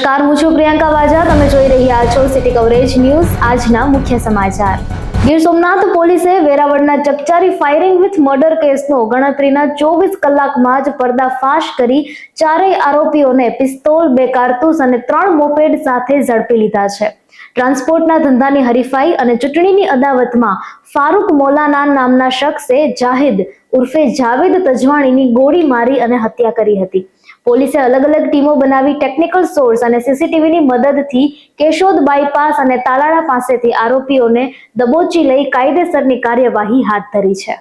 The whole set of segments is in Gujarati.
નમસ્કાર, હું છું પ્રિયંકા વાજા. તમે જોઈ રહ્યા છો સિટી કવરેજ ન્યૂઝ. આજના મુખ્ય સમાચાર. ગીર સોમનાથ પોલીસે વેરાવળના ચકચારી ફાયરિંગ વિથ મર્ડર કેસનો ગણતરીના 24 કલાકમાં જ પર્દાફાશ કરી ચારેય આરોપીઓને પિસ્તોલ, 2 કારતૂસ અને 3 મોપેડ સાથે ઝડપી લીધા છે. ટ્રાન્સપોર્ટના ધંધાની હરીફાઈ અને ચૂંટણીની અદાવતમાં ફારૂક મોલાના નામના શખ્સે જાહિદ ઉર્ફે જાવેદ તજવાણીની ગોળી મારી અને હત્યા કરી હતી. પોલીસે અલગ અલગ ટીમો બનાવી ટેકનિકલ સોર્સ અને સીસીટીવીની મદદથી કેશોદ બાયપાસ અને તાલાળા પાસેથી આરોપીઓને દબોચી લઈ કાયદેસરની કાર્યવાહી હાથ ધરી છે.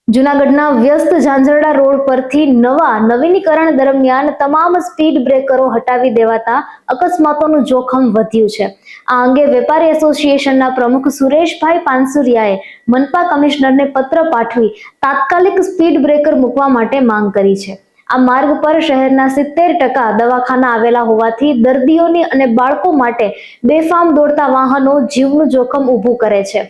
જૂનાગઢના વ્યસ્ત ઝાંઝરડા રોડ પરથી નવીનીકરણ દરમિયાન તમામ સ્પીડ બ્રેકરો હટાવી દેવાતા અકસ્માતોનું જોખમ વધ્યું છે. આ અંગે વેપારી એસોસિએશનના પ્રમુખ સુરેશભાઈ પાનસુરિયાએ મનપા કમિશનરને પત્ર પાઠવી તાત્કાલિક સ્પીડ બ્રેકર મૂકવા માટે માંગ કરી છે. આ માર્ગ પર શહેરના 70% દવાખાના આવેલા હોવાથી દર્દીઓની અને બાળકો માટે બેફામ દોડતા વાહનો જીવનું જોખમ ઊભું કરે છે.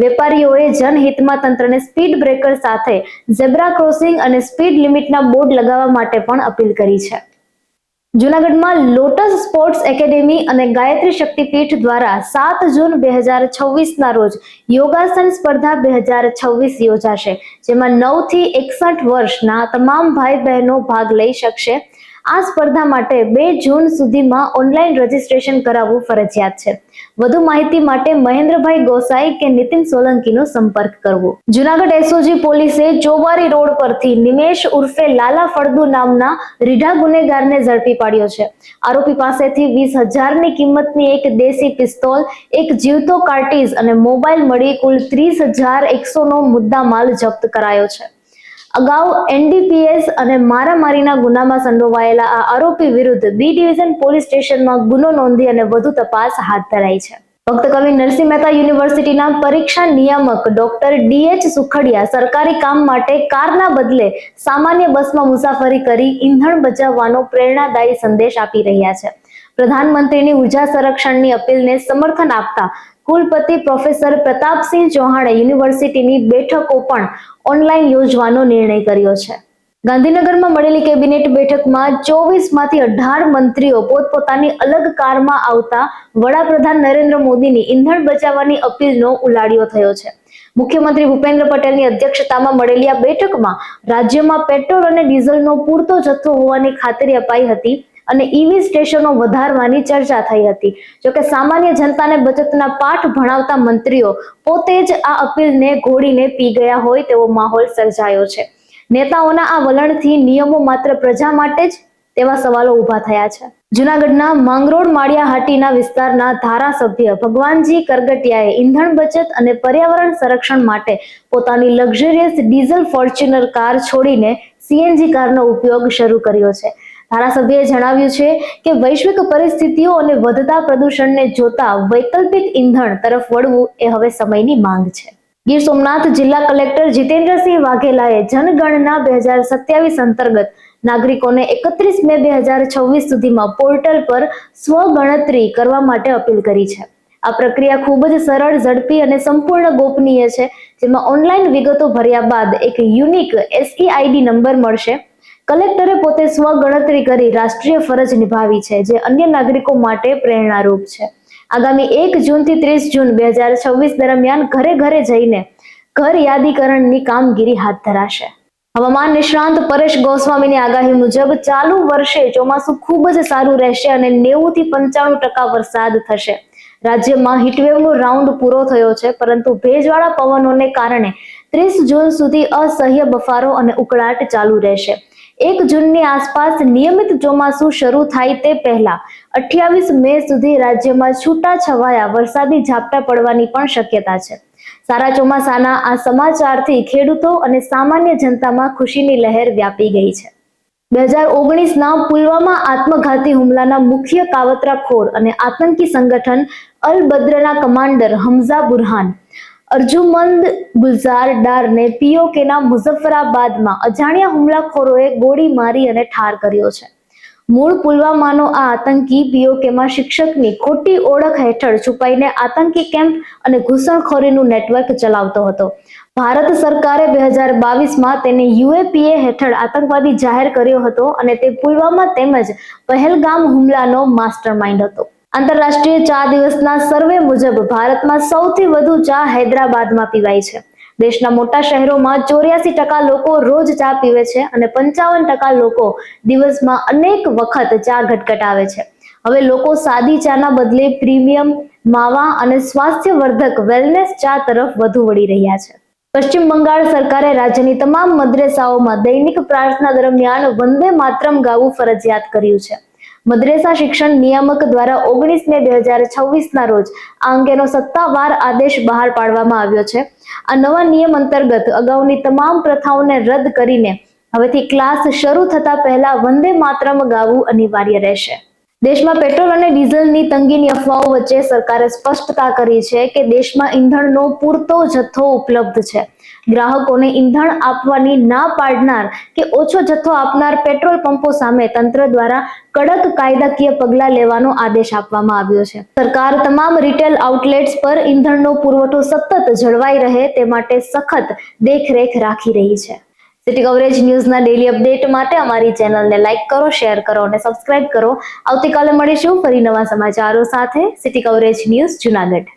વેપારીઓએ જનહિતમાં તંત્રને સ્પીડ બ્રેકર સાથે ઝેબ્રા ક્રોસિંગ અને સ્પીડ લિમિટના બોર્ડ લગાવવા માટે પણ અપીલ કરી છે. જૂનાગઢમાં લોટસ સ્પોર્ટ્સ એકેડેમી અને ગાયત્રી શક્તિપીઠ દ્વારા 7 જૂન 2026 રોજ યોગાસન સ્પર્ધા 2026 યોજાશે, જેમાં 9 થી 61 વર્ષના તમામ ભાઈ બહેનો ભાગ લઈ શકશે. આ સ્પર્ધા માટે 2 જૂન સુધીમાં ઓનલાઈન રજીસ્ટ્રેશન કરાવવું ફરજિયાત છે. વધુ માહિતી માટે મહેન્દ્રભાઈ ગોસાઈ કે નીતિન સોલંકીનો સંપર્ક કરવો. જૂનાગઢ એસઓજી પોલીસે ચોબારી રોડ પરથી નિમેશ ઉર્ફે લાલા ફળદુ નામના રીઢા ગુનેગારને ઝડપી પાડ્યો છે. આરોપી પાસેથી 20,000ની કિંમતની એક દેશી પિસ્તોલ, એક જીવતો કાર્ટીઝ અને મોબાઈલ મળી કુલ 30,100નો મુદ્દામાલ જપ્ત કરાયો છે. અગાઉ એનડીપીએસ અને મારામારીના ગુનામાં સંડોવાયેલા આ આરોપી વિરુદ્ધ બી ડિવિઝન પોલીસ સ્ટેશનમાં ગુનો નોંધી અને વધુ તપાસ હાથ ધરાઈ છે. ભક્ત કવિ નરસિંહ મહેતા યુનિવર્સિટીના પરીક્ષા નિયામક ડોક્ટર ડીએચ સુખડિયા સરકારી કામ માટે કારના બદલે સામાન્ય બસમાં મુસાફરી કરી ઈંધણ બચાવવાનો પ્રેરણાદાયી સંદેશ આપી રહ્યા છે. પ્રધાનમંત્રીની ઉર્જા સંરક્ષણની અપીલને સમર્થન આપતા કુલપતિ પ્રોફેસર પ્રતાપસિંહ ચૌહાણે યુનિવર્સિટીની બેઠકો પણ ઓનલાઈન યોજવાનો નિર્ણય કર્યો છે. ગાંધીનગરમાં મળેલી કેબિનેટ બેઠકમાં 24માંથી 18 મંત્રીઓ પોતપોતાની અલગ કારમાં આવતા વડાપ્રધાન નરેન્દ્ર મોદીની ઈંધણ બચાવવાની અપીલનો ઉલાડિયો થયો છે. મુખ્યમંત્રી ભૂપેન્દ્ર પટેલની અધ્યક્ષતામાં મળેલી આ બેઠકમાં રાજ્યમાં પેટ્રોલ અને ડીઝલનો પૂરતો જથ્થો હોવાની ખાતરી અપાઈ હતી અને ઈવી સ્ટેશનો વધારવાની ચર્ચા થઈ હતી. જોકે સામાન્ય જનતાને બચતના પાઠ ભણાવતા મંત્રીઓ પોતે જ આ અપીલને ઘોડીને પી ગયા હોય તેવો માહોલ સર્જાયો છે. નેતાઓના આ વલણથી નિયમો માત્ર પ્રજા માટે જ તેવા સવાલો ઊભા થયા છે. જૂનાગઢના માંગરોળ માળિયાહાટીના વિસ્તારના ધારાસભ્ય ભગવાનજી કરગટિયાએ ઈંધણ બચત અને પર્યાવરણ સંરક્ષણ માટે પોતાની લક્ઝરિયસ ડીઝલ ફોર્ચ્યુનર કાર છોડીને સીએનજી કારનો ઉપયોગ શરૂ કર્યો છે. ધારાસભ્યએ જણાવ્યું છે કે વૈશ્વિક પરિસ્થિતિઓ અને વધતા પ્રદૂષણને જોતા વૈકલ્પિક ઈંધણ તરફ વળવું એ હવે સમયની માંગ છે. ગીર સોમનાથ જિલ્લા કલેક્ટર જીતેન્દ્રસિંહ વાઘેલાએ જનગણના 2027 અંતર્ગત નાગરિકોને 31 મે 2026 સુધીમાં પોર્ટલ પર સ્વગણતરી કરવા માટે અપીલ કરી છે. આ પ્રક્રિયા ખૂબ જ સરળ, ઝડપી અને સંપૂર્ણ ગોપનીય છે, જેમાં ઓનલાઈન વિગતો ભર્યા બાદ એક યુનિક SEID નંબર મળશે. કલેક્ટરે પોતે સ્વગણતરી કરી રાષ્ટ્રીય ફરજ નિભાવી છે, જે અન્ય નાગરિકો માટે પ્રેરણારૂપ છે. આગામી 1 જૂનથી 30 જૂન 2026 દરમિયાન ઘરે ઘરે જઈને ઘર યાદીકરણની કામગીરી હાથ ધરાશે. હવામાન નિષ્ણાંત પરેશ ગોસ્વામીની આગાહી મુજબ ચાલુ વર્ષે ચોમાસું ખૂબ જ સારું રહેશે અને 90 થી 95% વરસાદ થશે. રાજ્યમાં હીટવેવનો રાઉન્ડ પૂરો થયો છે, પરંતુ ભેજવાળા પવનોને કારણે 30 જૂન સુધી અસહ્ય બફારો અને ઉકળાટ ચાલુ રહેશે. 1 જૂનની આસપાસ નિયમિત ચોમાસું શરૂ થાય તે પહેલા 28 મે સુધી રાજ્યમાં છૂટાછવાયા વરસાદી ઝાપટા પડવાની પણ શક્યતા છે. સારા ચોમાસાના આ સમાચારથી ખેડૂતો અને સામાન્ય જનતામાં ખુશીની લહેર વ્યાપી ગઈ છે. 2019ના પુલવામા આત્મઘાતી હુમલાના મુખ્ય કાવતરાખોર અને આતંકી સંગઠન અલ બદ્રના કમાન્ડર હમઝા બુરહાન અર્જુમંદ ગુલઝાર ડારને પીઓકેના મુઝફ્ફરાબાદમાં અજાણ્યા હુમલાખોરોએ ગોળી મારી અને ઠાર કર્યો છે. મૂળ પુલવામાનો આ આતંકી પીઓકેમાં શિક્ષકની ખોટી ઓળખ હેઠળ છુપાઈને આતંકી કેમ્પ અને ઘૂસણખોરીનું નેટવર્ક ચલાવતો હતો. ભારત સરકારે 2022માં તેને UAPA હેઠળ આતંકવાદી જાહેર કર્યો હતો અને તે પુલવામા તેમજ પહેલગામ હુમલાનો માસ્ટરમાઇન્ડ હતો. આંતરરાષ્ટ્રીય ચા દિવસના સર્વે મુજબ ભારતમાં સૌથી વધુ ચા હૈદરાબાદમાં પીવાય છે. દેશના મોટા શહેરોમાં 84% લોકો રોજ ચા પીવે છે અને 55% લોકો દિવસમાં અનેક વખત ચા ઘટઘટાવે છે. હવે લોકો સાદી ચાના બદલે પ્રીમિયમ, માવા અને સ્વાસ્થ્યવર્ધક વેલનેસ ચા તરફ વધુ વળી રહ્યા છે. પશ્ચિમ બંગાળ સરકારે રાજ્યની તમામ મદ્રેસાઓમાં દૈનિક પ્રાર્થના દરમિયાન વંદે માતરમ ગાવું ફરજિયાત કર્યું છે. મદ્રેસા શિક્ષણ નિયામક દ્વારા 19 મે 2026ના રોજ આ અંગેનો સત્તાવાર આદેશ બહાર પાડવામાં આવ્યો છે. આ નવા નિયમ અંતર્ગત અગાઉની તમામ પ્રથાઓને રદ કરીને હવેથી ક્લાસ શરૂ થતા પહેલા વંદે માતરમ ગાવું અનિવાર્ય રહેશે. દેશમાં પેટ્રોલ અને ડીઝલની તંગીની અફવાઓ વચ્ચે સરકારે સ્પષ્ટતા કરી છે કે દેશમાં ઈંધણનો પૂરતો જથ્થો ઉપલબ્ધ છે. ગ્રાહકોને ઈંધણ આપવાની ના પાડનાર કે ઓછો જથ્થો આપનાર પેટ્રોલ પંપો સામે તંત્ર દ્વારા કડક કાયદાકીય પગલાં લેવાનો આદેશ આપવામાં આવ્યો છે. સરકાર તમામ રિટેલ આઉટલેટ્સ પર ઈંધણનો પુરવઠો સતત જળવાઈ રહે તે માટે સખત દેખરેખ રાખી રહી છે. સિટી કવરેજ ન્યૂઝના ડેલી અપડેટ માટે અમારી ચેનલને લાઇક કરો, શેર કરો અને સબસ્ક્રાઇબ કરો. આવતીકાલે મળીશું ફરી નવા સમાચારો સાથે. City coverage news Junagadh.